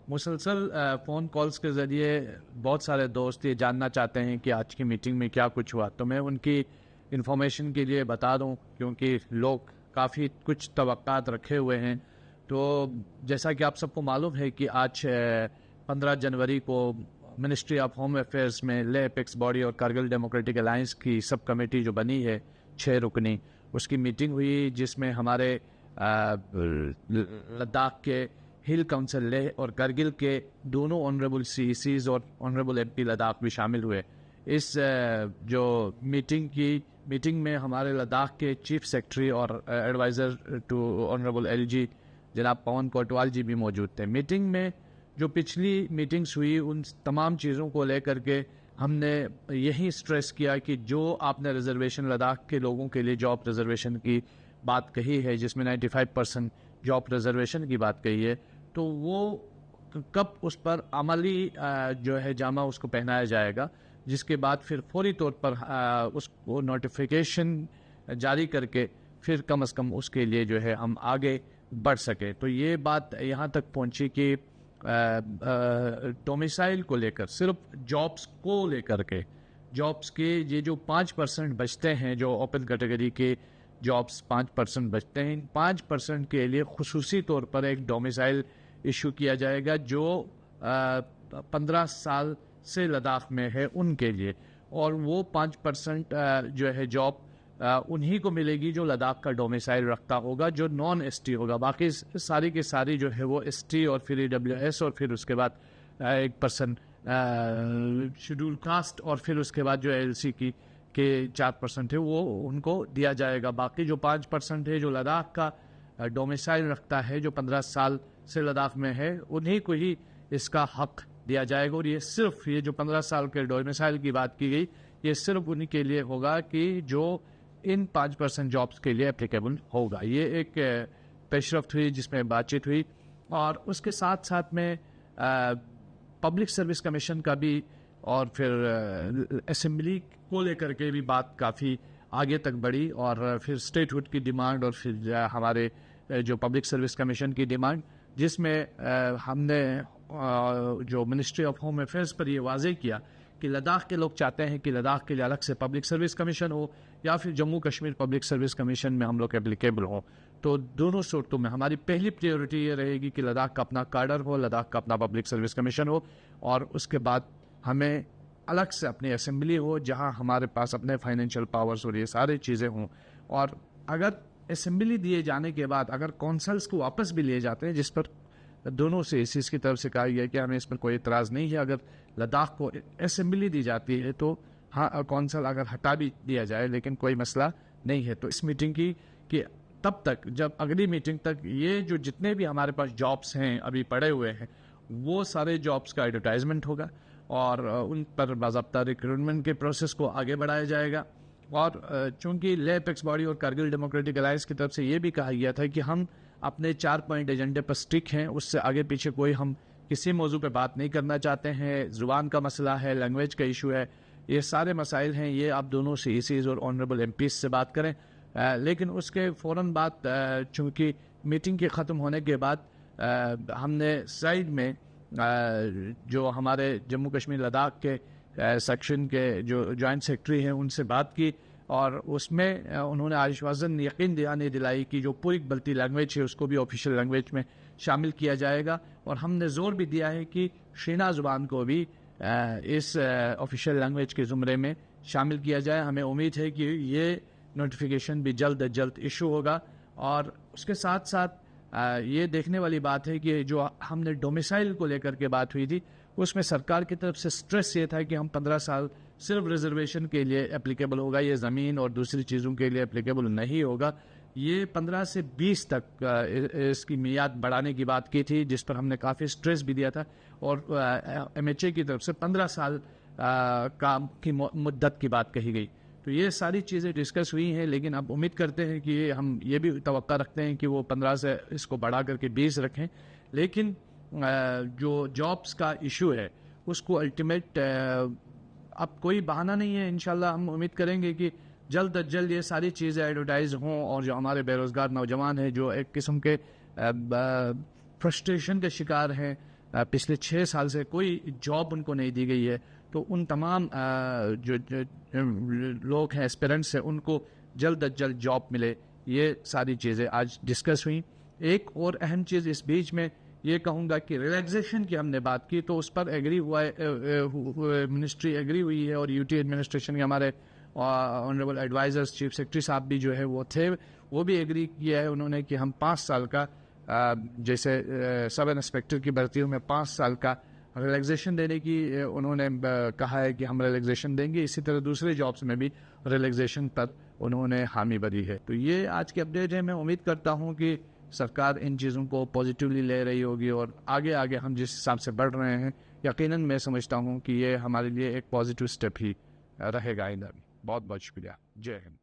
مسلسل phone calls کے ذریعے بہت سارے دوست یہ جاننا چاہتے ہیں کہ آج کی میٹنگ میں کیا کچھ ہوا، تو میں ان کی انفارمیشن کے لیے بتا دوں کیونکہ لوگ کافی کچھ توقعات رکھے ہوئے ہیں. تو جیسا کہ آپ سب کو معلوم ہے کہ آج 15 جنوری کو منسٹری آف ہوم افیئرس میں لے اپیکس باڈی اور کارگل ڈیموکریٹک الائنس کی سب کمیٹی جو بنی ہے 6 رکنی، اس کی میٹنگ ہوئی جس میں ہمارے لداخ کے ہل کونسل لیہ اور کرگل کے دونوں آنریبل سی سیز اور آنریبل ایم پی لداخ بھی شامل ہوئے. اس جو میٹنگ میں ہمارے لداخ کے چیف سیکرٹری اور adviser to honourable L G جناب پون کوٹوال جی بھی موجود تھے. میٹنگ میں جو پچھلی میٹنگز ہوئی ان تمام چیزوں کو لے کر کے ہم نے یہی سٹریس کیا کہ جو آپ نے ریزرویشن لداخ کے لوگوں کے لیے جاب ریزرویشن کی بات کہی ہے جس میں 95% جاب ریزرویشن کی بات کہی ہے، تو وہ کب اس پر عملی جو ہے جامہ اس کو پہنایا جائے گا، جس کے بعد پھر فوری طور پر اس کو نوٹیفیکیشن جاری کر کے پھر کم از کم اس کے لیے جو ہے ہم آگے بڑھ سکیں. تو یہ بات یہاں تک پہنچی کہ ڈومیسائل کو لے کر، صرف جابس کو لے کر کے، جابس کے یہ جو 5% بچتے ہیں، جو اوپن کیٹیگری کے جابس 5% بچتے ہیں، ان 5% کے لیے خصوصی طور پر ایک ڈومیسائل ایشو کیا جائے گا جو 15 سال سے لداخ میں ہے ان کے لیے، اور وہ 5% جو ہے جاب انہی کو ملے گی جو لداخ کا ڈومیسائل رکھتا ہوگا، جو نان ایس ٹی ہوگا. باقی ساری کی ساری جو ہے وہ ایس ٹی اور پھر ای ڈبلیو ایس اور پھر اس کے بعد 1% شیڈول کاسٹ اور پھر اس کے بعد جو ایل سی کی کے 4% ہے وہ ان کو دیا جائے گا. باقی جو 5% ہے جو لداخ کا ڈومیسائل رکھتا ہے، جو 15 سال سے لداخ میں ہے، انہی کو ہی اس کا حق دیا جائے گا. اور یہ صرف یہ جو 15 سال کے ڈومیسائل کی بات کی گئی، یہ صرف انہی کے لیے ہوگا کہ جو ان 5% جابس کے لیے اپلیکیبل ہوگا. یہ ایک پیش رفت ہوئی جس میں بات چیت ہوئی، اور اس کے ساتھ ساتھ میں پبلک سروس کمیشن کا بھی اور پھر اسمبلی کو لے کر کے بھی بات کافی آگے تک بڑھی، اور پھر اسٹیٹ ہوڈ کی ڈیمانڈ اور پھر ہمارے جو پبلک سروس کمیشن کی ڈیمانڈ، جس میں ہم نے جو منسٹری آف ہوم افیئرس پر یہ واضح کیا کہ لداخ کے لوگ چاہتے ہیں کہ لداخ کے لیے الگ سے پبلک سروس کمیشن ہو یا پھر Jammu Kashmir public service commission میں ہم لوگ اپلیکیبل ہوں. تو دونوں صورتوں میں ہماری پہلی پریورٹی یہ رہے گی کہ لداخ کا اپنا کارڈر ہو، لداخ کا اپنا پبلک سروس کمیشن ہو، اور اس کے بعد ہمیں الگ سے اپنی اسمبلی ہو جہاں ہمارے پاس اپنے فائنینشیل پاورز اور یہ سارے چیزیں ہوں. اور اگر اسمبلی دیے جانے کے بعد اگر کونسلز کو واپس بھی لیے جاتے ہیں، جس پر دونوں سے اس کی طرف سے کہا گیا کہ ہمیں اس پر کوئی اعتراض نہیں ہے، اگر لداخ کو اسمبلی دی جاتی ہے تو ہاں کونسل اگر ہٹا بھی دیا جائے لیکن کوئی مسئلہ نہیں ہے. تو اس میٹنگ کی کہ تب تک جب اگلی میٹنگ تک یہ جو جتنے بھی ہمارے پاس جابس ہیں ابھی پڑے ہوئے ہیں وہ سارے جابس کا ایڈورٹائزمنٹ ہوگا اور ان پر باضابطہ ریکروٹمنٹ کے پروسیس کو آگے بڑھایا جائے گا. اور چونکہ لے اپیکس باڈی اور کارگل ڈیموکریٹک الائنس کی طرف سے یہ بھی کہا گیا تھا کہ ہم اپنے 4 پوائنٹ ایجنڈے پر سٹک ہیں، اس سے آگے پیچھے کوئی ہم کسی موضوع پہ بات نہیں کرنا چاہتے ہیں. زبان کا مسئلہ ہے، لینگویج کا ایشو ہے، یہ سارے مسائل ہیں، یہ آپ دونوں سی ای سیز اور آنریبل ایم پیز سے بات کریں. لیکن اس کے فوراً بعد چونکہ میٹنگ کے ختم ہونے کے بعد ہم نے سائڈ میں جو ہمارے جموں کشمیر لداخ کے سیکشن کے جو جوائنٹ سیکرٹری ہیں ان سے بات کی، اور اس میں انہوں نے آشوازن یقین دلائی کہ جو پوری بلتی لینگویج ہے اس کو بھی آفیشیل لینگویج میں شامل کیا جائے گا. اور ہم نے زور بھی دیا ہے کہ شینا زبان کو بھی اس آفیشیل لینگویج کے زمرے میں شامل کیا جائے. ہمیں امید ہے کہ یہ نوٹیفیکیشن بھی جلد از جلد ایشو ہوگا. اور اس کے ساتھ ساتھ یہ دیکھنے والی بات ہے کہ جو ہم نے ڈومیسائل کو لے کر کے بات ہوئی تھی اس میں سرکار کی طرف سے سٹریس یہ تھا کہ ہم 15 سال صرف ریزرویشن کے لیے اپلیکیبل ہوگا، یہ زمین اور دوسری چیزوں کے لیے اپلیکیبل نہیں ہوگا. یہ 15 سے 20 تک اس کی میعاد بڑھانے کی بات کی تھی، جس پر ہم نے کافی سٹریس بھی دیا تھا، اور ایم ایچ اے کی طرف سے 15 سال کام کی مدت کی بات کہی گئی. تو یہ ساری چیزیں ڈسکس ہوئی ہیں، لیکن اب امید کرتے ہیں کہ ہم یہ بھی توقع رکھتے ہیں کہ وہ 15 سے اس کو بڑھا کر کے 20 رکھیں. لیکن جو جابس کا ایشو ہے اس کو الٹیمیٹ اب کوئی بہانہ نہیں ہے. انشاءاللہ ہم امید کریں گے کہ جلد از جلد یہ ساری چیزیں ایڈورٹائز ہوں، اور جو ہمارے بے روزگار نوجوان ہیں جو ایک قسم کے فرسٹریشن کے شکار ہیں، پچھلے 6 سال سے کوئی جاب ان کو نہیں دی گئی ہے، تو ان تمام جو لوگ ہیں اسپیرنٹس ہیں ان کو جلد از جلد جاب ملے. یہ ساری چیزیں آج ڈسکس ہوئیں. ایک اور اہم چیز اس بیچ میں یہ کہوں گا کہ ریلیکسیشن کی ہم نے بات کی تو اس پر ایگری ہوا ہے، منسٹری ایگری ہوئی ہے، اور یو ٹی ایڈمنسٹریشن کے ہمارے آنریبل ایڈوائزرز چیف سیکرٹری صاحب بھی جو ہے وہ تھے، وہ بھی ایگری کیا ہے انہوں نے کہ ہم 5 سال کا جیسے سب انسپیکٹر کی بھرتیوں میں 5 سال کا ریلیکسیشن دینے کی انہوں نے کہا ہے کہ ہم ریلیکسیشن دیں گے. اسی طرح دوسرے جابس میں بھی ریلیکسیشن پر انہوں نے حامی بھری ہے. تو یہ آج کی اپڈیٹ ہے. میں امید کرتا ہوں کہ سرکار ان چیزوں کو پازیٹیولی لے رہی ہوگی، اور آگے آگے ہم جس حساب سے بڑھ رہے ہیں یقیناً میں سمجھتا ہوں کہ یہ ہمارے لیے ایک پازیٹیو اسٹیپ ہی رہے گا آئندہ بھی. بہت بہت شکریہ. جے ہند.